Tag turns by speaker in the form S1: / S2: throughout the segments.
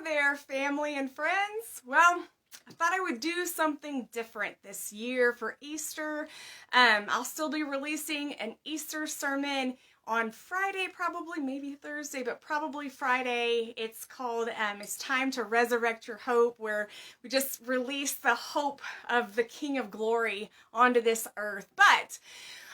S1: there, family and friends. Well, I thought I would do something different this year for Easter. I'll still be releasing an Easter sermon on Friday, probably, maybe Thursday, but probably Friday. It's called It's Time to Resurrect Your Hope, where we just release the hope of the King of Glory onto this earth. But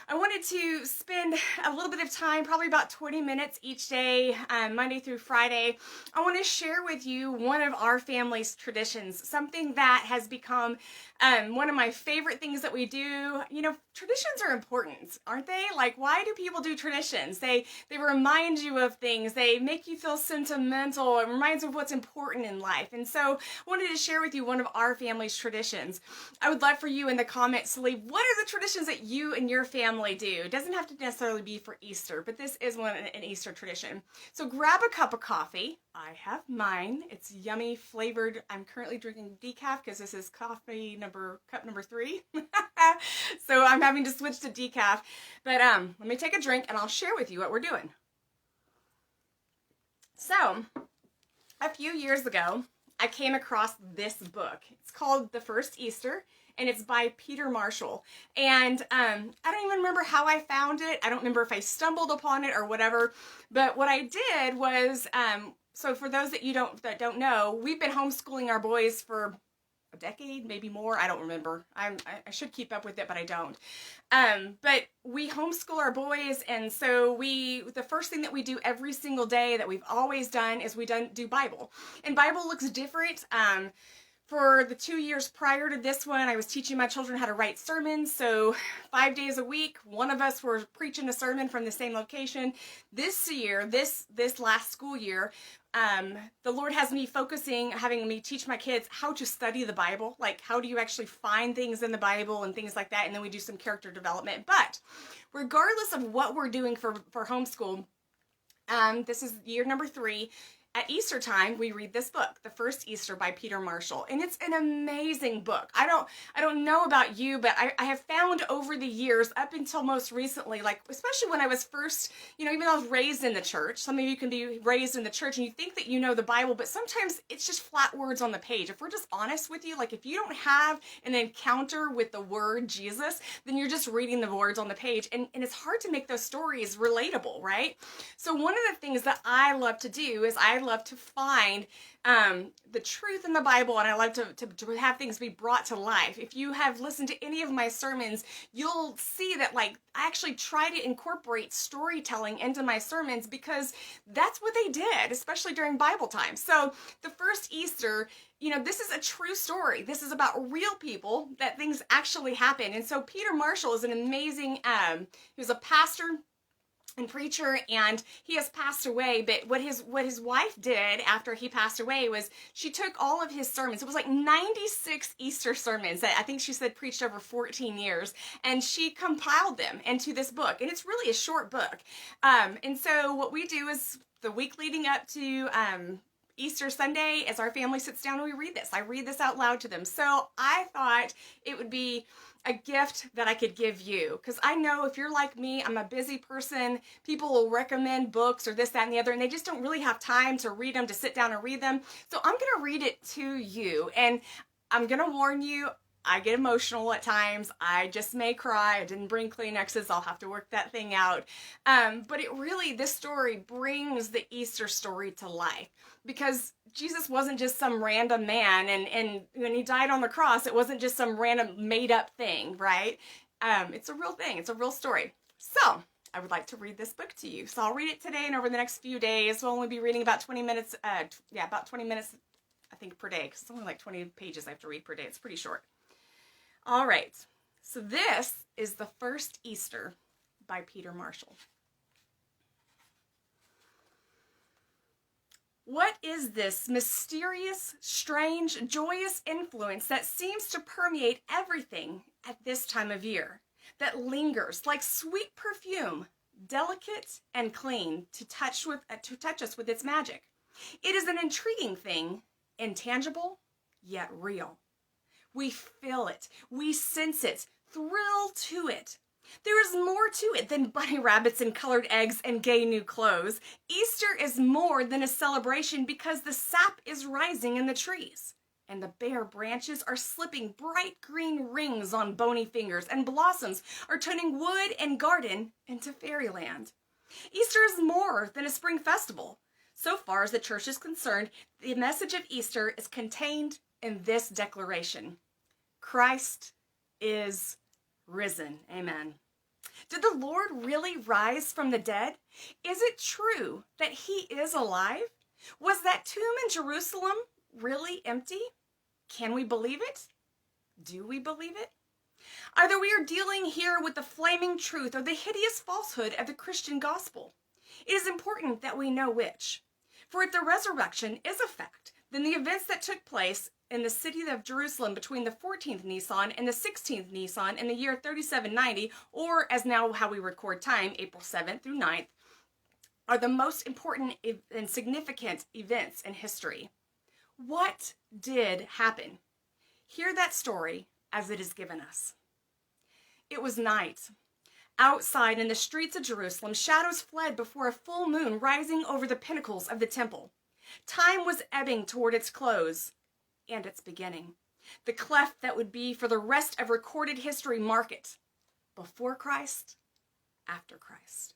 S1: I wanted to spend a little bit of time, probably about 20 minutes each day, Monday through Friday. I want to share with you one of our family's traditions, something that has become one of my favorite things that we do. You know, traditions are important, aren't they? Like, why do people do traditions? They remind you of things. They make you feel sentimental. It reminds you of what's important in life. And so I wanted to share with you one of our family's traditions. I would love for you in the comments to leave, what are the traditions that you and your family do? It doesn't have to necessarily be for Easter, but this is an Easter tradition. So grab a cup of coffee. I have mine. It's yummy flavored. I'm currently drinking decaf because this is cup number 3. So I'm having to switch to decaf. But let me take a drink and I'll share with you what we're doing. So a few years ago, I came across this book. It's called The First Easter, and it's by Peter Marshall. And I don't even remember how I found it. I don't remember if I stumbled upon it or whatever. But what I did was, so for those that don't know, we've been homeschooling our boys for a decade, maybe more. I don't remember. I should keep up with it, but I don't. But we homeschool our boys, and so the first thing that we do every single day that we've always done is we do Bible. And Bible looks different. For the 2 years prior to this one, I was teaching my children how to write sermons. So 5 days a week, one of us were preaching a sermon from the same location. This year, this last school year, the Lord has me having me teach my kids how to study the Bible. Like, how do you actually find things in the Bible and things like that. And then we do some character development. But regardless of what we're doing for homeschool, this is year number 3. At Easter time, we read this book, The First Easter by Peter Marshall, and it's an amazing book. I don't know about you, but I have found over the years, up until most recently, like especially when I was first, even though I was raised in the church, some of you can be raised in the church and you think that you know the Bible, but sometimes it's just flat words on the page. If we're just honest with you, like if you don't have an encounter with the word Jesus, then you're just reading the words on the page, and it's hard to make those stories relatable, right? So one of the things that I love to do is I love to find the truth in the Bible, and I love to have things be brought to life. If you have listened to any of my sermons, you'll see that I actually try to incorporate storytelling into my sermons because that's what they did, especially during Bible time. So the first Easter, this is a true story. This is about real people, that things actually happen. And so Peter Marshall is an amazing, he was a pastor and preacher, and he has passed away. But what his wife did after he passed away was she took all of his sermons. It was like 96 Easter sermons that I think she said preached over 14 years, and she compiled them into this book. And it's really a short book. And so what we do is the week leading up to Easter Sunday, as our family sits down and we read this. I read this out loud to them. So I thought it would be a gift that I could give you, because I know if you're like me, I'm a busy person. People will recommend books or this, that, and the other, and they just don't really have time to read them, to sit down and read them. So I'm going to read it to you, and I'm going to warn you, I get emotional at times. I just may cry. I didn't bring Kleenexes. I'll have to work that thing out. But this story brings the Easter story to life, because Jesus wasn't just some random man, and when he died on the cross, it wasn't just some random made up thing, right? It's a real thing. It's a real story. So I would like to read this book to you. So I'll read it today, and over the next few days, we'll only be reading about 20 minutes, about 20 minutes, I think, per day, because it's only like 20 pages I have to read per day. It's pretty short. All right, so this is The First Easter by Peter Marshall. What is this mysterious, strange, joyous influence that seems to permeate everything at this time of year, that lingers like sweet perfume, delicate and clean, to touch us with its magic? It is an intriguing thing, intangible yet real. We feel it, we sense it, thrill to it. There is more to it than bunny rabbits and colored eggs and gay new clothes. Easter is more than a celebration because the sap is rising in the trees, and the bare branches are slipping bright green rings on bony fingers, and blossoms are turning wood and garden into fairyland. Easter is more than a spring festival. So far as the church is concerned, the message of Easter is contained in this declaration: Christ is risen. Amen. Did the Lord really rise from the dead? Is it true that he is alive? Was that tomb in Jerusalem really empty? Can we believe it? Do we believe it? Either we are dealing here with the flaming truth or the hideous falsehood of the Christian gospel. It is important that we know which. For if the resurrection is a fact, then the events that took place in the city of Jerusalem between the 14th Nisan and the 16th Nisan in the year 3790, or as now how we record time, April 7th through 9th, are the most important and significant events in history. What did happen? Hear that story as it is given us. It was night. Outside in the streets of Jerusalem, shadows fled before a full moon rising over the pinnacles of the temple. Time was ebbing toward its close and its beginning. The cleft that would be for the rest of recorded history mark it. Before Christ, after Christ.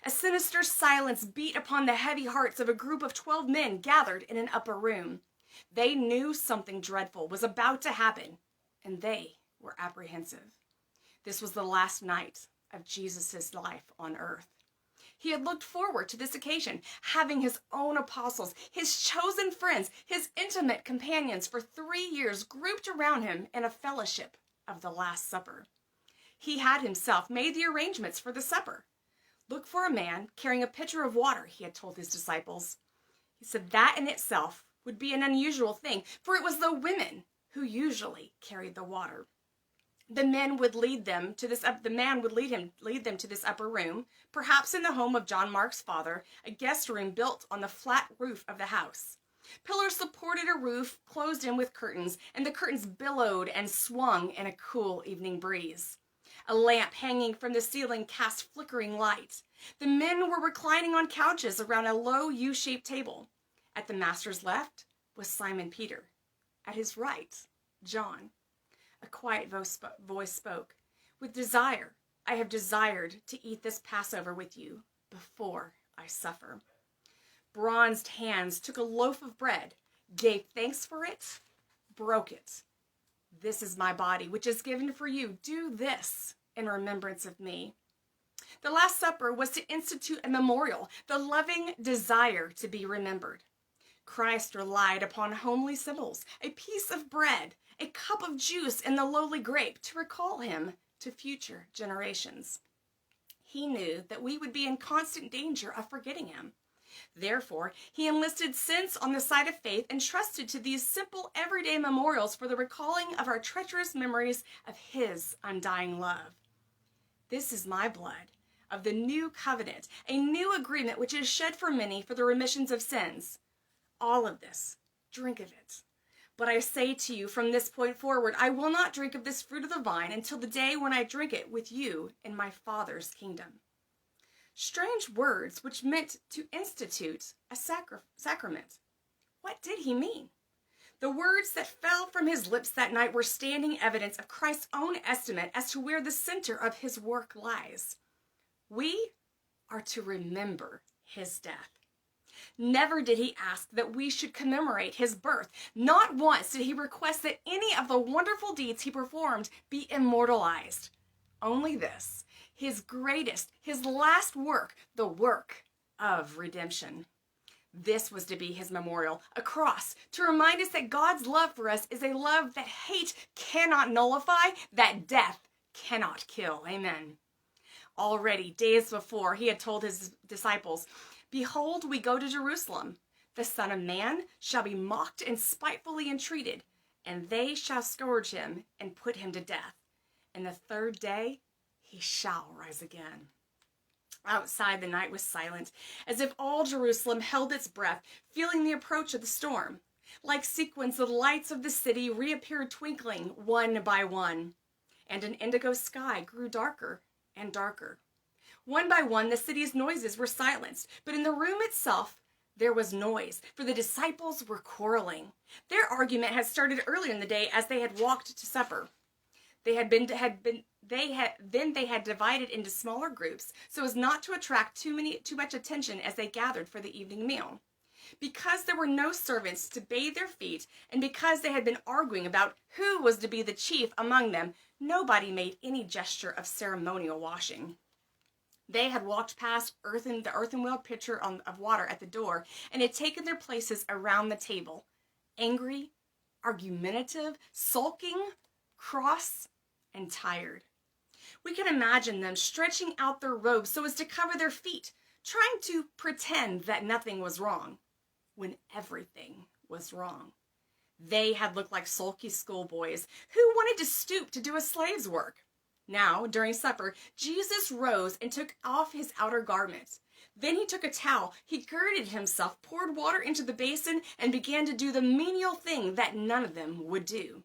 S1: A sinister silence beat upon the heavy hearts of a group of 12 men gathered in an upper room. They knew something dreadful was about to happen, and they were apprehensive. This was the last night of Jesus' life on earth. He had looked forward to this occasion, having his own apostles, his chosen friends, his intimate companions for 3 years grouped around him in a fellowship of the Last Supper. He had himself made the arrangements for the supper. Look for a man carrying a pitcher of water, he had told his disciples. He said that in itself would be an unusual thing, for it was the women who usually carried the water. The man would lead them to this upper room, perhaps in the home of John Mark's father, a guest room built on the flat roof of the house. Pillars supported a roof closed in with curtains, and the curtains billowed and swung in a cool evening breeze. A lamp hanging from the ceiling cast flickering light. The men were reclining on couches around a low U-shaped table. At the master's left was Simon Peter. At his right, John. A quiet voice spoke. With desire, I have desired to eat this Passover with you before I suffer. Bronzed hands took a loaf of bread, gave thanks for it, broke it. This is my body, which is given for you. Do this in remembrance of me. The Last Supper was to institute a memorial, the loving desire to be remembered. Christ relied upon homely symbols, a piece of bread, a cup of juice, and the lowly grape to recall him to future generations. He knew that we would be in constant danger of forgetting him. Therefore, he enlisted sense on the side of faith and trusted to these simple everyday memorials for the recalling of our treacherous memories of his undying love. This is my blood of the new covenant, a new agreement which is shed for many for the remissions of sins. All of this, drink of it. But I say to you, from this point forward, I will not drink of this fruit of the vine until the day when I drink it with you in my Father's kingdom. Strange words which meant to institute a sacrament. What did he mean? The words that fell from his lips that night were standing evidence of Christ's own estimate as to where the center of his work lies. We are to remember his death. Never did he ask that we should commemorate his birth. Not once did he request that any of the wonderful deeds he performed be immortalized. Only this, his greatest, his last work, the work of redemption. This was to be his memorial, a cross, to remind us that God's love for us is a love that hate cannot nullify, that death cannot kill. Amen. Already, days before, he had told his disciples, "Behold, we go to Jerusalem. The Son of Man shall be mocked and spitefully entreated, and they shall scourge him and put him to death. And the third day he shall rise again." Outside, the night was silent, as if all Jerusalem held its breath, feeling the approach of the storm. Like sequins, the lights of the city reappeared twinkling one by one, and an indigo sky grew darker and darker. One by one, the city's noises were silenced, but in the room itself, there was noise, for the disciples were quarreling. Their argument had started earlier in the day as they had walked to supper. They had divided into smaller groups so as not to attract too much attention as they gathered for the evening meal. Because there were no servants to bathe their feet, and because they had been arguing about who was to be the chief among them, nobody made any gesture of ceremonial washing. They had walked past the earthenware pitcher of water at the door and had taken their places around the table, angry, argumentative, sulking, cross, and tired. We can imagine them stretching out their robes so as to cover their feet, trying to pretend that nothing was wrong, when everything was wrong. They had looked like sulky schoolboys who wanted to stoop to do a slave's work. Now, during supper, Jesus rose and took off his outer garments. Then he took a towel, he girded himself, poured water into the basin, and began to do the menial thing that none of them would do.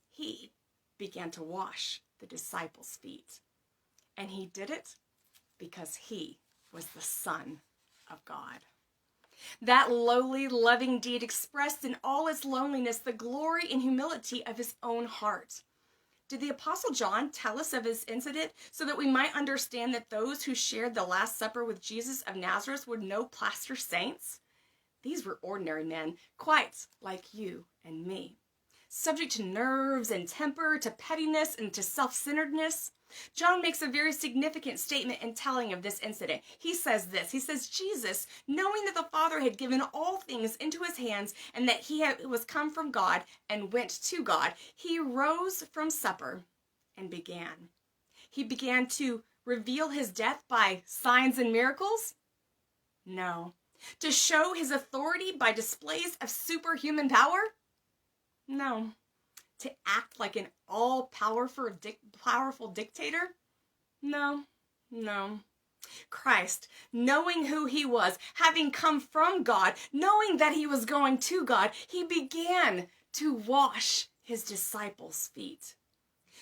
S1: He began to wash the disciples' feet. And he did it because he was the Son of God. That lowly, loving deed expressed in all its loneliness the glory and humility of his own heart. Did the Apostle John tell us of his incident so that we might understand that those who shared the Last Supper with Jesus of Nazareth were no plaster saints? These were ordinary men, quite like you and me, subject to nerves and temper, to pettiness and to self-centeredness. John makes a very significant statement in telling of this incident. He says this, he says, Jesus, knowing that the Father had given all things into his hands and that he was come from God and went to God, he rose from supper and began. He began to reveal his death by signs and miracles? No. To show his authority by displays of superhuman power? No. To act like an all-powerful dictator? No. Christ, knowing who he was, having come from God, knowing that he was going to God, he began to wash his disciples' feet.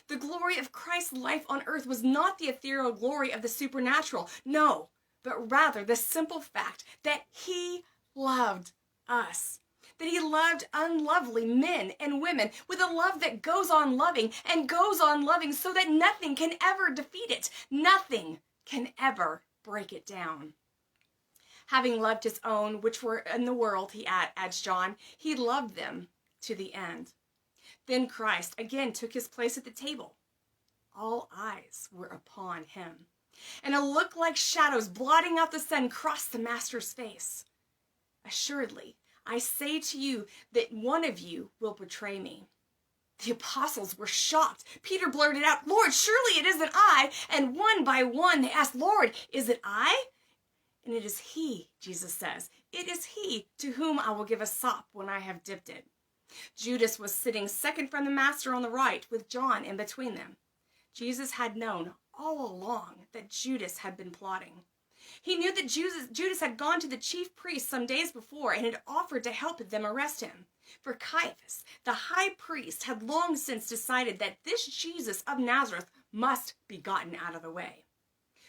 S1: The glory of Christ's life on earth was not the ethereal glory of the supernatural, no, but rather the simple fact that he loved us. That he loved unlovely men and women with a love that goes on loving and goes on loving so that nothing can ever defeat it. Nothing can ever break it down. Having loved his own, which were in the world, he adds John, he loved them to the end. Then Christ again took his place at the table. All eyes were upon him, and a look like shadows blotting out the sun crossed the master's face. Assuredly, I say to you that one of you will betray me. The apostles were shocked. Peter blurted out, Lord, surely it isn't I. And one by one they asked, Lord, is it I? And it is he, Jesus says, it is he to whom I will give a sop when I have dipped it. Judas was sitting second from the master on the right with John in between them. Jesus had known all along that Judas had been plotting. He knew that Judas had gone to the chief priests some days before and had offered to help them arrest him. For Caiaphas, the high priest, had long since decided that this Jesus of Nazareth must be gotten out of the way.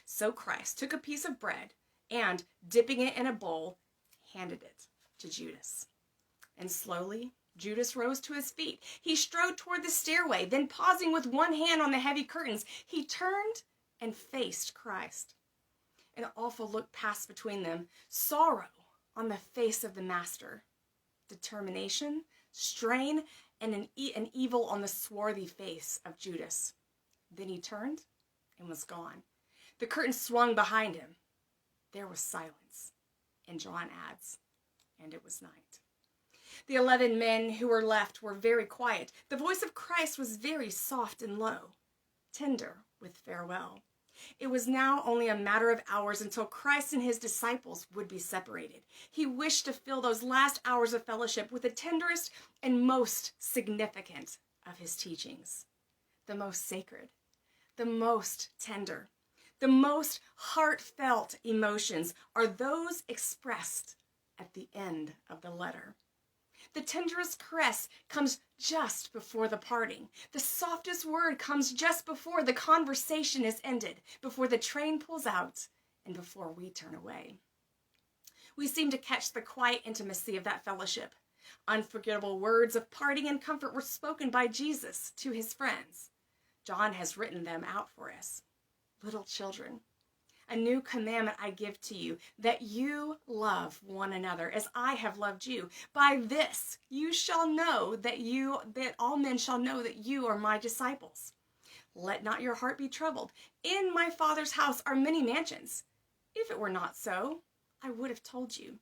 S1: So Christ took a piece of bread and, dipping it in a bowl, handed it to Judas. And slowly, Judas rose to his feet. He strode toward the stairway, then pausing with one hand on the heavy curtains, he turned and faced Christ. An awful look passed between them, sorrow on the face of the master, determination, strain, and an evil on the swarthy face of Judas. Then he turned and was gone. The curtain swung behind him. There was silence, and John adds, and it was night. The 11 men who were left were very quiet. The voice of Christ was very soft and low, tender with farewell. It was now only a matter of hours until Christ and his disciples would be separated. He wished to fill those last hours of fellowship with the tenderest and most significant of his teachings. The most sacred, the most tender, the most heartfelt emotions are those expressed at the end of the letter. The tenderest caress comes just before the parting. The softest word comes just before the conversation is ended, before the train pulls out, and before we turn away. We seem to catch the quiet intimacy of that fellowship. Unforgettable words of parting and comfort were spoken by Jesus to his friends. John has written them out for us. Little children, a new commandment I give to you, that you love one another as I have loved you. By this you shall know that all men shall know that you are my disciples. Let not your heart be troubled. In my Father's house are many mansions. If it were not so, I would have told you.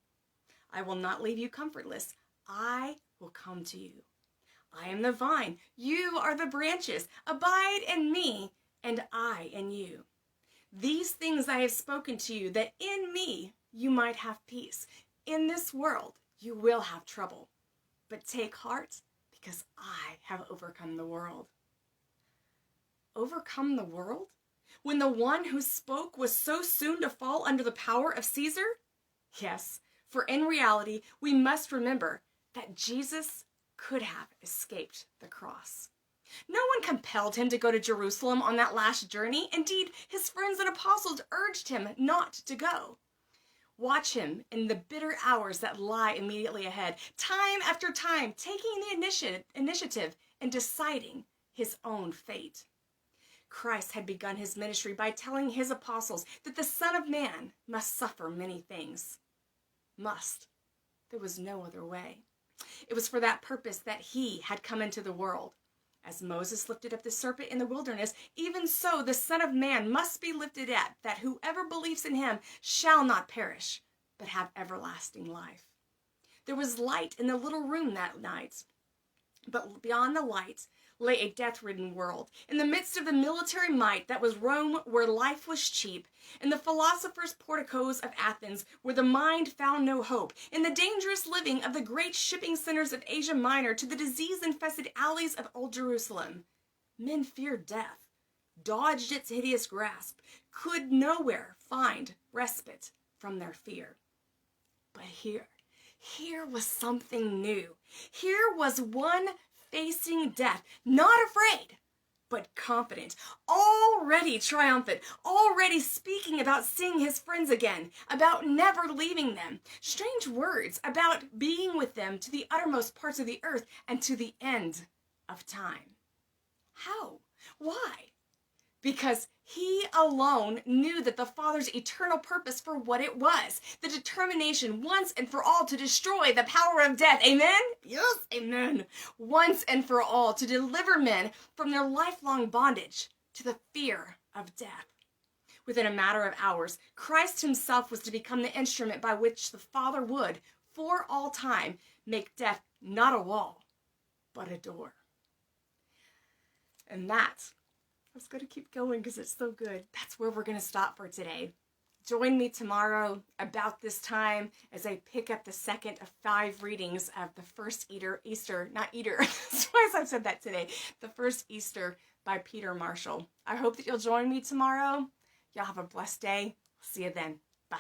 S1: I will not leave you comfortless. I will come to you. I am the vine. You are the branches. Abide in me, and I in you. These things I have spoken to you, that in me you might have peace. In this world you will have trouble. But take heart, because I have overcome the world. Overcome the world? When the one who spoke was so soon to fall under the power of Caesar? Yes, for in reality, we must remember that Jesus could have escaped the cross. No one compelled him to go to Jerusalem on that last journey. Indeed, his friends and apostles urged him not to go. Watch him in the bitter hours that lie immediately ahead, time after time, taking the initiative and deciding his own fate. Christ had begun his ministry by telling his apostles that the Son of Man must suffer many things. Must. There was no other way. It was for that purpose that he had come into the world. As Moses lifted up the serpent in the wilderness, even so the Son of Man must be lifted up, that whoever believes in him shall not perish, but have everlasting life. There was light in the little room that night, but beyond the light lay a death-ridden world. In the midst of the military might that was Rome, where life was cheap, in the philosophers' porticos of Athens, where the mind found no hope, in the dangerous living of the great shipping centers of Asia Minor to the disease-infested alleys of Old Jerusalem, men feared death, dodged its hideous grasp, could nowhere find respite from their fear. But here was something new. Here was one facing death, not afraid, but confident, already triumphant, already speaking about seeing his friends again, about never leaving them. Strange words about being with them to the uttermost parts of the earth and to the end of time. How? Why? Because he alone knew that the Father's eternal purpose for what it was, the determination once and for all to destroy the power of death. Amen? Yes, amen. Once and for all to deliver men from their lifelong bondage to the fear of death. Within a matter of hours, Christ himself was to become the instrument by which the Father would, for all time, make death not a wall, but a door. And that, I was going to keep going because it's so good. That's where we're going to stop for today. Join me tomorrow about this time as I pick up the second of 5 readings of the first Easter, not Eater, twice I've said that today, the first Easter by Peter Marshall. I hope that you'll join me tomorrow. Y'all have a blessed day. See you then. Bye.